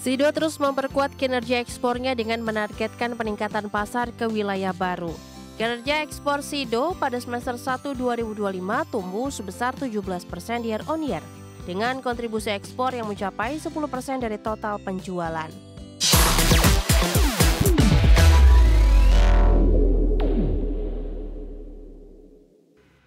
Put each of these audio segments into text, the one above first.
Sido terus memperkuat kinerja ekspornya dengan menargetkan peningkatan pasar ke wilayah baru. Kinerja ekspor Sido pada semester 1 2025 tumbuh sebesar 17% year on year, dengan kontribusi ekspor yang mencapai 10% dari total penjualan.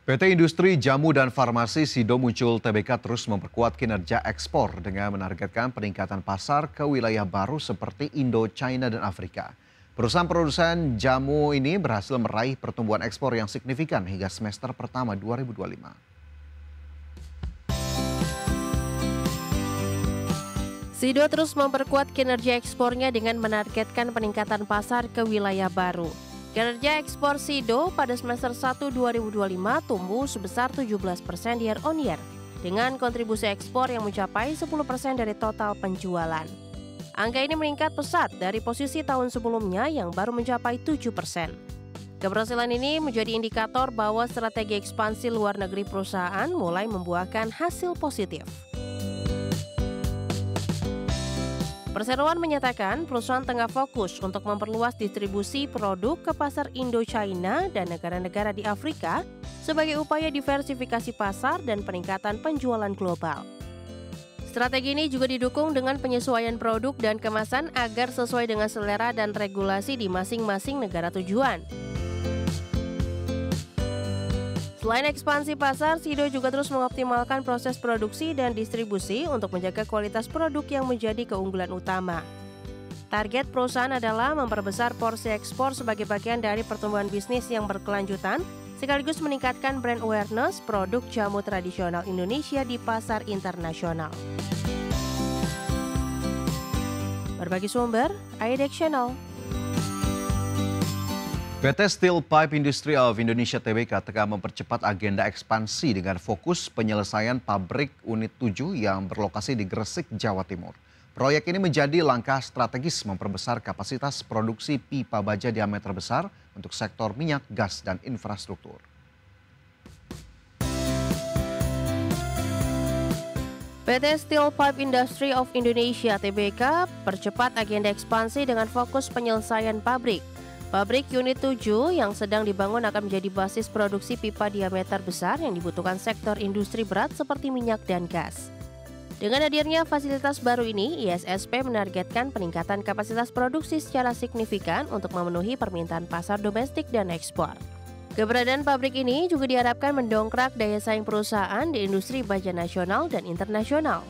PT Industri Jamu dan Farmasi Sido Muncul Tbk terus memperkuat kinerja ekspor dengan menargetkan peningkatan pasar ke wilayah baru seperti Indo, China, dan Afrika. Perusahaan produsen jamu ini berhasil meraih pertumbuhan ekspor yang signifikan hingga semester pertama 2025. Sido terus memperkuat kinerja ekspornya dengan menargetkan peningkatan pasar ke wilayah baru. Kinerja ekspor Sido pada semester 1 2025 tumbuh sebesar 17% year on year, dengan kontribusi ekspor yang mencapai 10% dari total penjualan. Angka ini meningkat pesat dari posisi tahun sebelumnya yang baru mencapai 7%. Keberhasilan ini menjadi indikator bahwa strategi ekspansi luar negeri perusahaan mulai membuahkan hasil positif. Perseroan menyatakan perusahaan tengah fokus untuk memperluas distribusi produk ke pasar Indo-China dan negara-negara di Afrika sebagai upaya diversifikasi pasar dan peningkatan penjualan global. Strategi ini juga didukung dengan penyesuaian produk dan kemasan agar sesuai dengan selera dan regulasi di masing-masing negara tujuan. Selain ekspansi pasar, Sido juga terus mengoptimalkan proses produksi dan distribusi untuk menjaga kualitas produk yang menjadi keunggulan utama. Target perusahaan adalah memperbesar porsi ekspor sebagai bagian dari pertumbuhan bisnis yang berkelanjutan, sekaligus meningkatkan brand awareness produk jamu tradisional Indonesia di pasar internasional. Berbagi sumber, IDX Channel. PT Steel Pipe Industry of Indonesia Tbk tengah mempercepat agenda ekspansi dengan fokus penyelesaian pabrik unit 7 yang berlokasi di Gresik, Jawa Timur. Proyek ini menjadi langkah strategis memperbesar kapasitas produksi pipa baja diameter besar untuk sektor minyak, gas, dan infrastruktur. PT Steel Pipe Industry of Indonesia Tbk percepat agenda ekspansi dengan fokus penyelesaian pabrik. Pabrik unit 7 yang sedang dibangun akan menjadi basis produksi pipa diameter besar yang dibutuhkan sektor industri berat seperti minyak dan gas. Dengan hadirnya fasilitas baru ini, ISSP menargetkan peningkatan kapasitas produksi secara signifikan untuk memenuhi permintaan pasar domestik dan ekspor. Keberadaan pabrik ini juga diharapkan mendongkrak daya saing perusahaan di industri baja nasional dan internasional.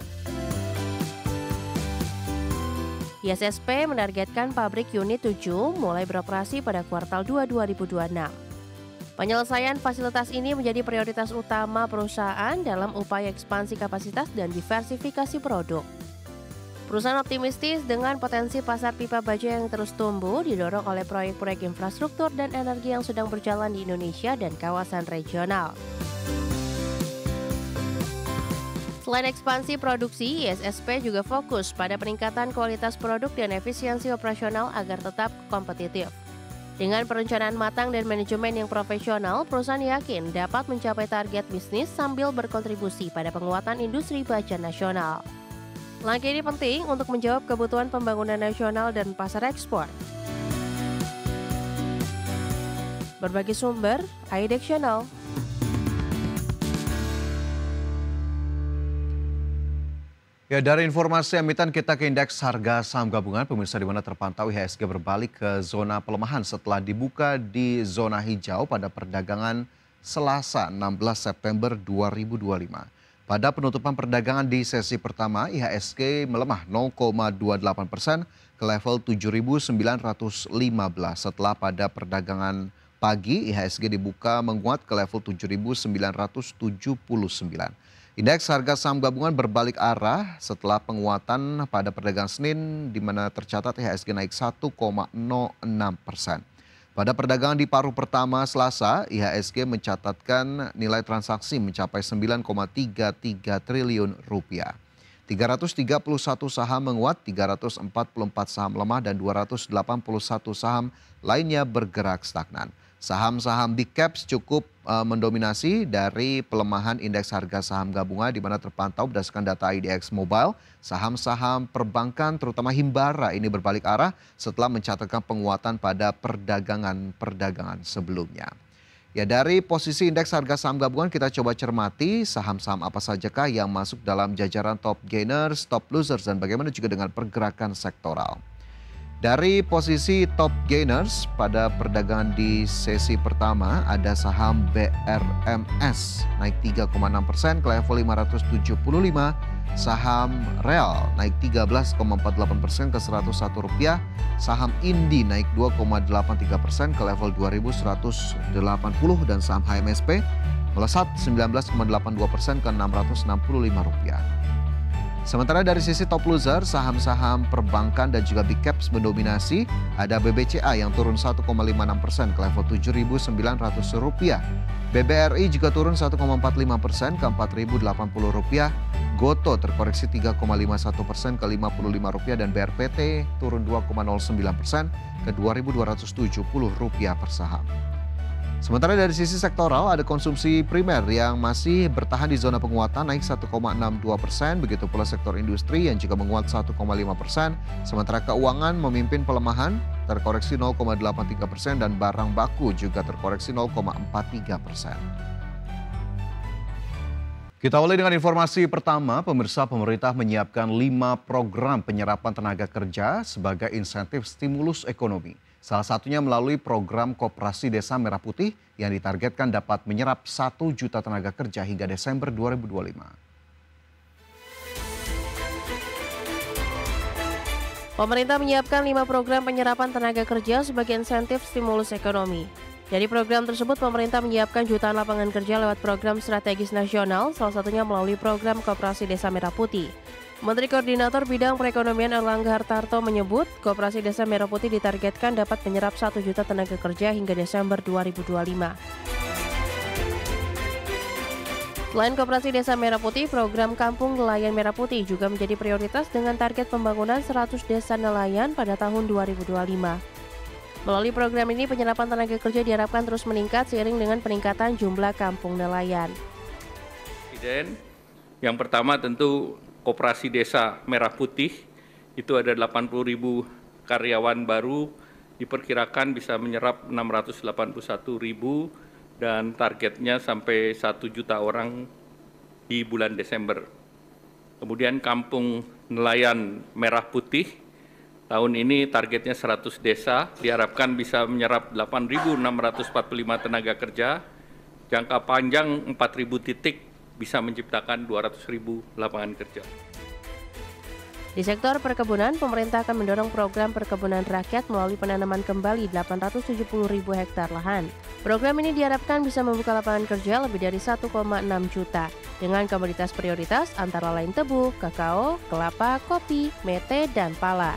ISSP menargetkan pabrik unit 7 mulai beroperasi pada kuartal 2 2026. Penyelesaian fasilitas ini menjadi prioritas utama perusahaan dalam upaya ekspansi kapasitas dan diversifikasi produk. Perusahaan optimistis dengan potensi pasar pipa baja yang terus tumbuh didorong oleh proyek-proyek infrastruktur dan energi yang sedang berjalan di Indonesia dan kawasan regional. Selain ekspansi produksi, ISSP juga fokus pada peningkatan kualitas produk dan efisiensi operasional agar tetap kompetitif. Dengan perencanaan matang dan manajemen yang profesional, perusahaan yakin dapat mencapai target bisnis sambil berkontribusi pada penguatan industri baja nasional. Langkah ini penting untuk menjawab kebutuhan pembangunan nasional dan pasar ekspor. Berbagi sumber, IDX Channel. Ya, dari informasi emiten kita ke indeks harga saham gabungan, pemirsa, di mana terpantau IHSG berbalik ke zona pelemahan setelah dibuka di zona hijau pada perdagangan Selasa 16 September 2025. Pada penutupan perdagangan di sesi pertama, IHSG melemah 0,28% ke level 7.915 setelah pada perdagangan pagi IHSG dibuka menguat ke level 7.979. Indeks harga saham gabungan berbalik arah setelah penguatan pada perdagangan Senin di mana tercatat IHSG naik 1,06%. Pada perdagangan di paruh pertama Selasa, IHSG mencatatkan nilai transaksi mencapai 9,33 triliun rupiah. 331 saham menguat, 344 saham lemah, dan 281 saham lainnya bergerak stagnan. Saham-saham big caps cukup mendominasi dari pelemahan indeks harga saham gabungan di mana terpantau berdasarkan data IDX Mobile, saham-saham perbankan terutama Himbara ini berbalik arah setelah mencatatkan penguatan pada perdagangan sebelumnya. Ya, dari posisi indeks harga saham gabungan kita coba cermati saham-saham apa sajakah yang masuk dalam jajaran top gainers, top losers, dan bagaimana juga dengan pergerakan sektoral. Dari posisi top gainers pada perdagangan di sesi pertama ada saham BRMS naik 3,6% ke level 575, saham Real naik 13,48% ke Rp101, saham Indi naik 2,83% ke level 2.180 dan saham HMSP melesat 19,82% ke Rp665. Sementara dari sisi top loser, saham-saham perbankan dan juga big caps mendominasi. Ada BBCA yang turun 1,56% ke level Rp7.900. BBRI juga turun 1,45% ke Rp4.080. Goto terkoreksi 3,51% ke Rp55 dan BRPT turun 2,09% ke Rp2.270 per saham. Sementara dari sisi sektoral ada konsumsi primer yang masih bertahan di zona penguatan naik 1,62%, begitu pula sektor industri yang juga menguat 1,5%, sementara keuangan memimpin pelemahan terkoreksi 0,83% dan barang baku juga terkoreksi 0,43%. Kita awali dengan informasi pertama, pemirsa, pemerintah menyiapkan 5 program penyerapan tenaga kerja sebagai insentif stimulus ekonomi. Salah satunya melalui program Koperasi Desa Merah Putih yang ditargetkan dapat menyerap 1 juta tenaga kerja hingga Desember 2025. Pemerintah menyiapkan 5 program penyerapan tenaga kerja sebagai insentif stimulus ekonomi. Dari program tersebut, pemerintah menyiapkan jutaan lapangan kerja lewat program strategis nasional, salah satunya melalui program Koperasi Desa Merah Putih. Menteri Koordinator Bidang Perekonomian Erlangga Hartarto menyebut, Koperasi Desa Merah Putih ditargetkan dapat menyerap 1 juta tenaga kerja hingga Desember 2025. Selain Koperasi Desa Merah Putih, program Kampung Nelayan Merah Putih juga menjadi prioritas dengan target pembangunan 100 desa nelayan pada tahun 2025. Melalui program ini, penyerapan tenaga kerja diharapkan terus meningkat seiring dengan peningkatan jumlah kampung nelayan. Presiden, yang pertama tentu Koperasi Desa Merah Putih, itu ada 80.000 karyawan baru, diperkirakan bisa menyerap 681.000 dan targetnya sampai 1 juta orang di bulan Desember. Kemudian Kampung Nelayan Merah Putih, tahun ini targetnya 100 desa, diharapkan bisa menyerap 8.645 tenaga kerja, jangka panjang 4.000 titik, bisa menciptakan 200.000 lapangan kerja. Di sektor perkebunan, pemerintah akan mendorong program perkebunan rakyat melalui penanaman kembali 870.000 hektar lahan. Program ini diharapkan bisa membuka lapangan kerja lebih dari 1,6 juta dengan komoditas prioritas antara lain tebu, kakao, kelapa, kopi, mete, dan pala.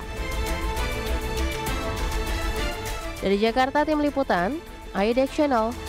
Dari Jakarta, Tim Liputan, IDX Channel.